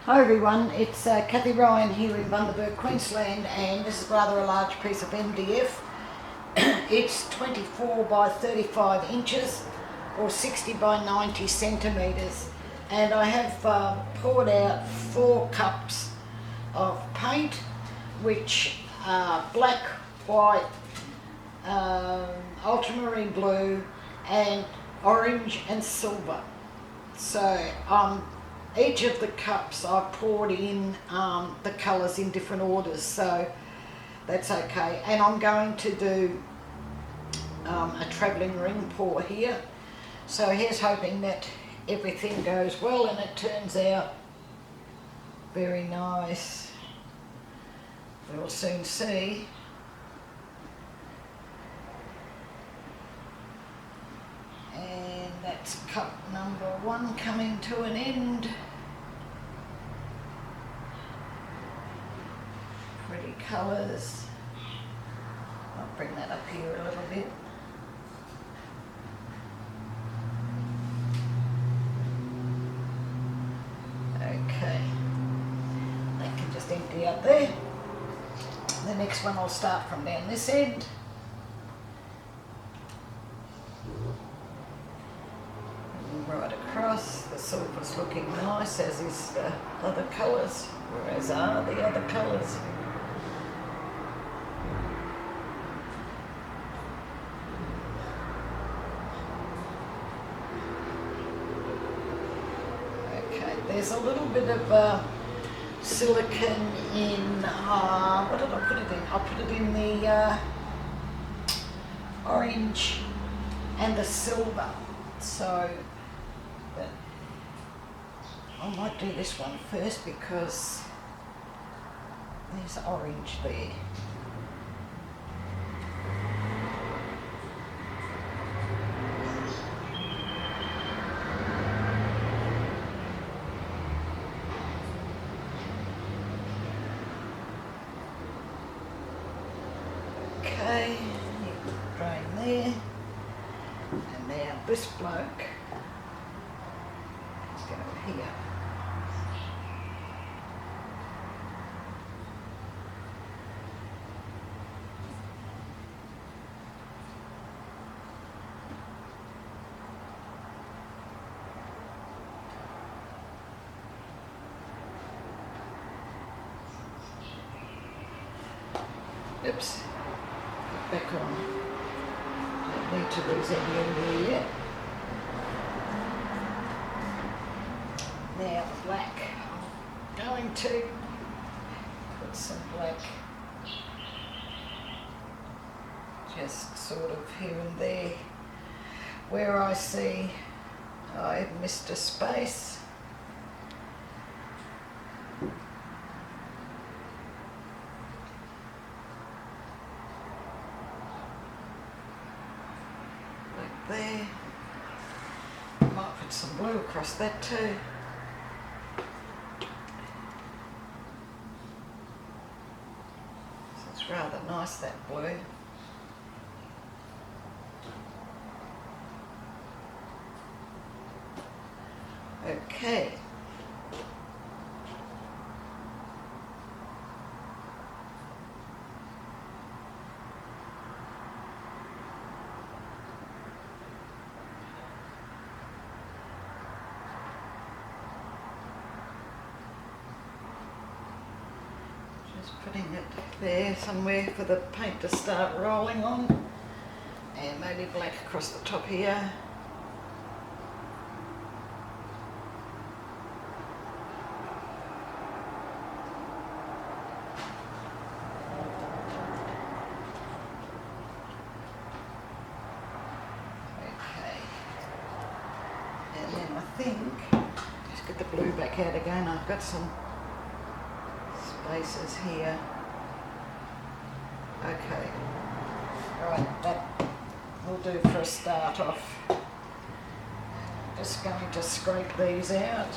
Hi everyone, it's Kathie Ryan here in Bundaberg, Queensland, and this is rather a large piece of MDF. It's 24 by 35 inches or 60 by 90 centimetres, and I have poured out 4 cups of paint, which are black, white, ultramarine blue and orange and silver. So each of the cups I poured in the colours in different orders, so that's okay. And I'm going to do a travelling ring pour here. So here's hoping that everything goes well and it turns out very nice. We'll soon see. And that's cup number 1 coming to an end. Pretty colours. I'll bring that up here a little bit. Okay, that can just empty out there. The next one I'll start from down this end. Right across, the silver's looking nice, as is the other colours, whereas are the other colours. Okay, there's a little bit of silicone in, what did I put it in? I put it in the orange and the silver, so but I might do this one first because there's orange there. Okay, drain there, and now this bloke go here. Oops, put back on. Don't need to lose any in there yet. Now the black, I'm going to put some black just sort of here and there where I see I've missed a space. Like there. Might put some blue across that too. It's rather nice, that blue. Okay. Putting it there somewhere for the paint to start rolling on, and maybe black across the top here. Okay, and then I think, just get the blue back out again, I've got some spaces here. Okay, alright, that will do for a start off. Just going to scrape these out.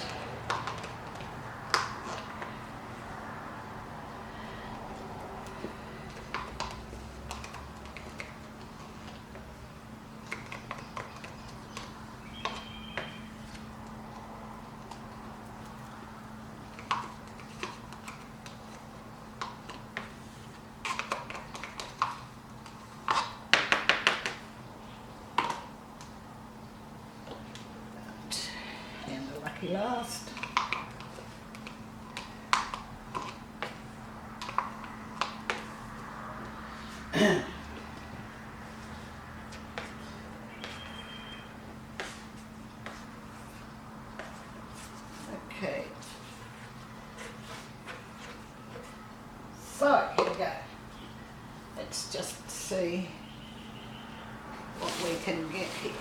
copy last. Okay. So, here we go. Let's just see what we can get here.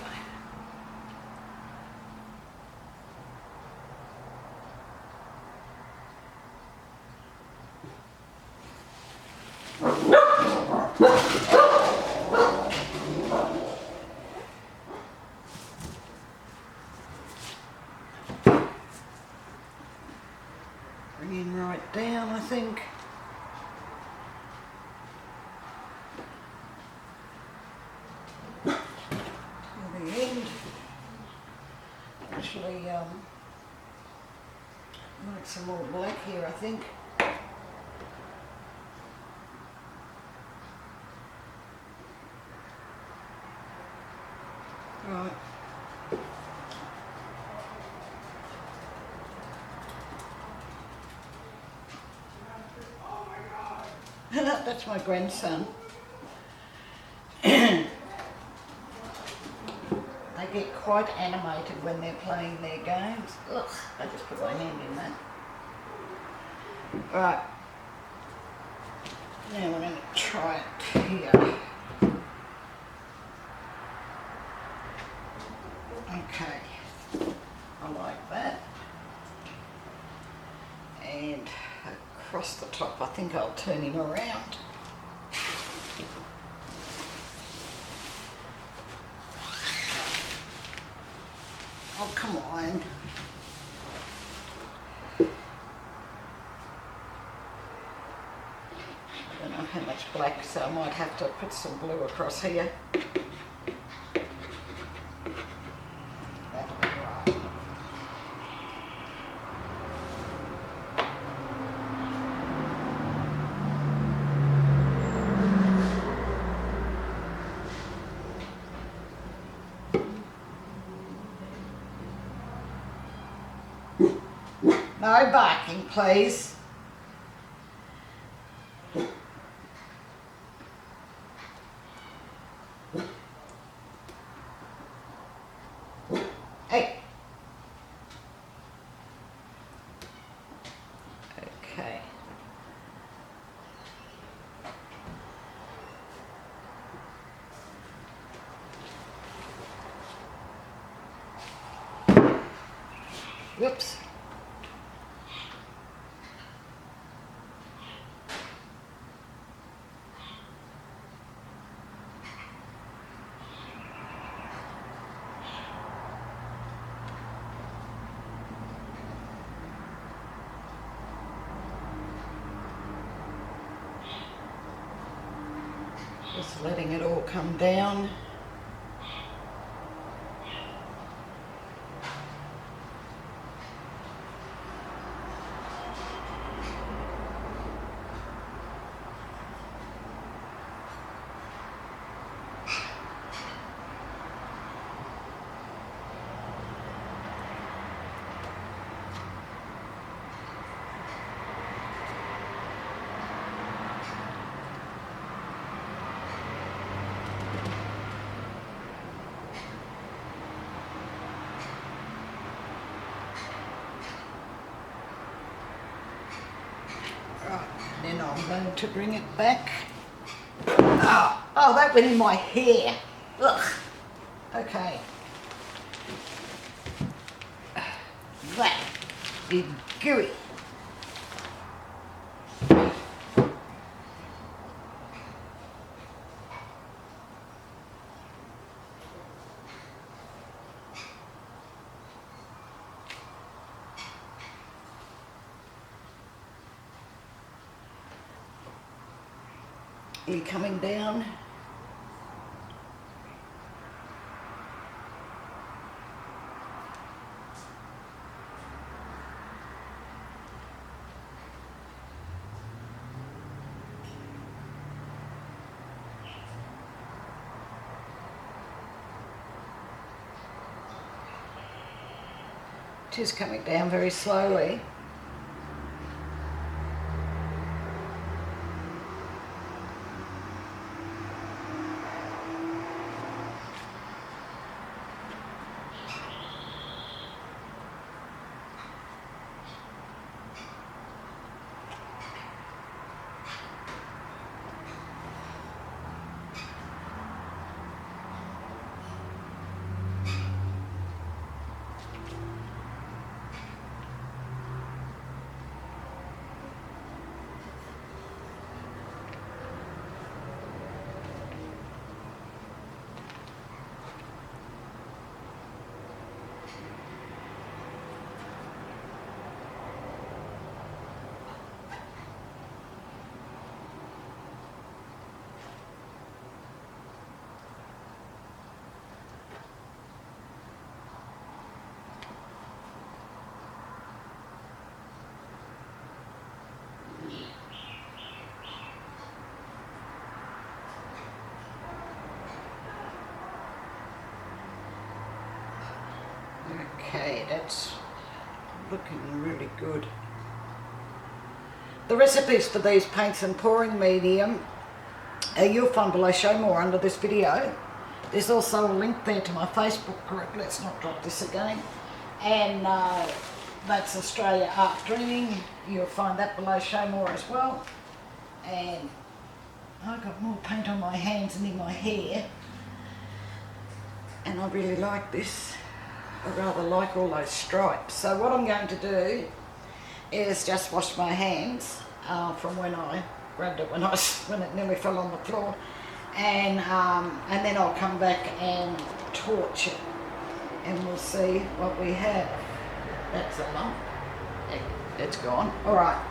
Bringing right down, I think. To the end. Actually, like some more black here, I think. Right. That's my grandson. They get quite animated when they're playing their games. Ugh, I just put my hand in that. Right. Now we're going to try it here. Okay. I like that. And across the top, I think I'll turn him around. Oh, come on. I don't know how much black, so I might have to put some blue across here. That'll be right. No barking, please. Hey. Okay. Whoops. Just letting it all come down. Right, then I'm going to bring it back. Oh, that went in my hair. Ugh. Okay. That is gooey. Are you coming down? It is coming down very slowly. Okay, that's looking really good. The recipes for these paints and pouring medium you'll find below. Show more under this video. There's also a link there to my Facebook group. Let's not drop this again. And that's Australia Art Dreaming. You'll find that below. Show more as well. And I've got more paint on my hands and in my hair. And I really like this. I rather like all those stripes. So what I'm going to do is just wash my hands from when I grabbed it when it nearly fell on the floor, and then I'll come back and torch it, and we'll see what we have. That's a lump. It's gone. All right.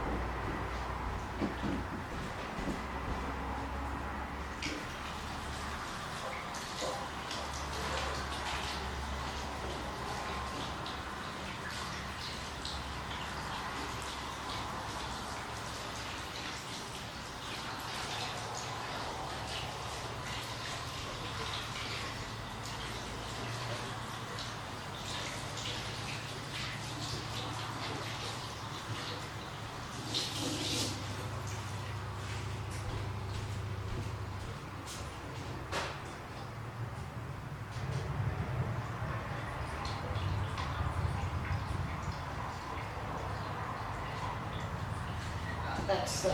That's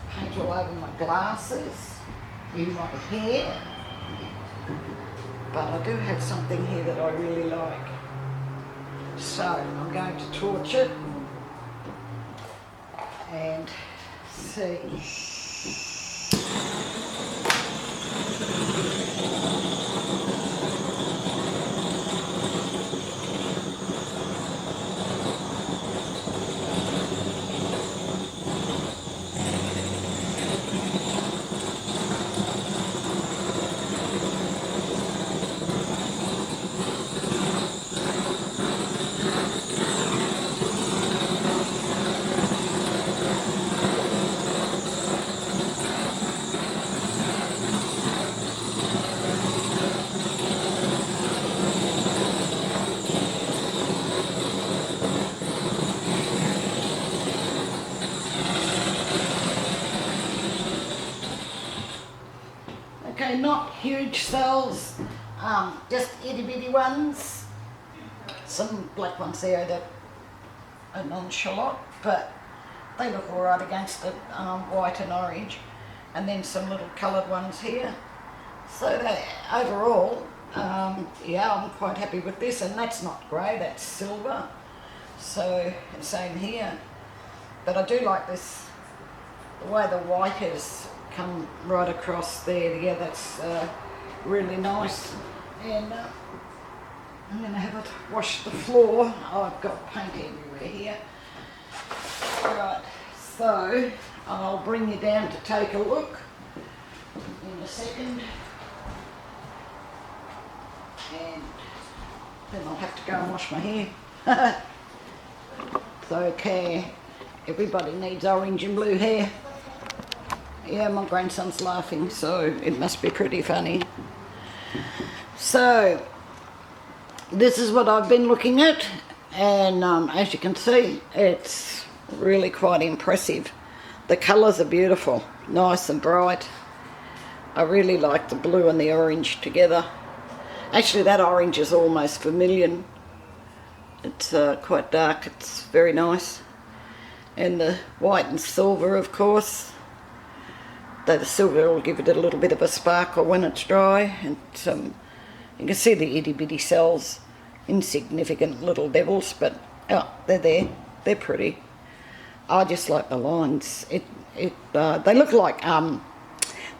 paint all over my glasses, in my hair, but I do have something here that I really like. So I'm going to torch it and see. Okay, not huge cells, just itty bitty ones. Some black ones there that are nonchalant, but they look alright against the white and orange. And then some little coloured ones here. So that overall, yeah, I'm quite happy with this. And that's not grey, that's silver. So same here. But I do like this, the way the white has come right across there. Yeah, that's really nice. And I'm going to have it wash the floor. Oh, I've got paint everywhere here. Right, so I'll bring you down to take a look in a second. And then I'll have to go and wash my hair. It's okay. Everybody needs orange and blue hair. Yeah, my grandson's laughing, so it must be pretty funny. So, this is what I've been looking at, and as you can see, it's really quite impressive. The colours are beautiful, nice and bright. I really like the blue and the orange together. Actually, that orange is almost vermilion. It's quite dark, it's very nice. And the white and silver, of course. Though the silver will give it a little bit of a sparkle when it's dry. And you can see the itty bitty cells, insignificant little devils, but oh, they're there. They're pretty. I just like the lines. They look like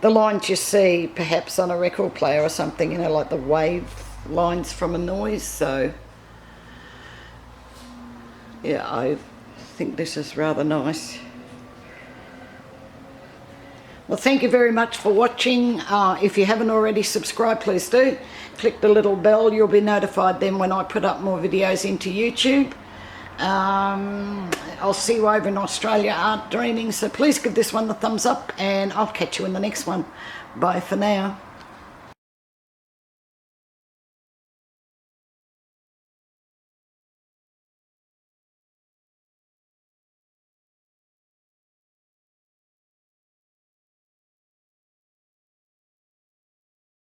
the lines you see perhaps on a record player or something, you know, like the wave lines from a noise. So yeah, I think this is rather nice. Well, thank you very much for watching. If you haven't already subscribed, please do. Click the little bell, you'll be notified then when I put up more videos into YouTube. I'll see you over in Australia Art Dreaming, so please give this one the thumbs up, and I'll catch you in the next one. Bye for now.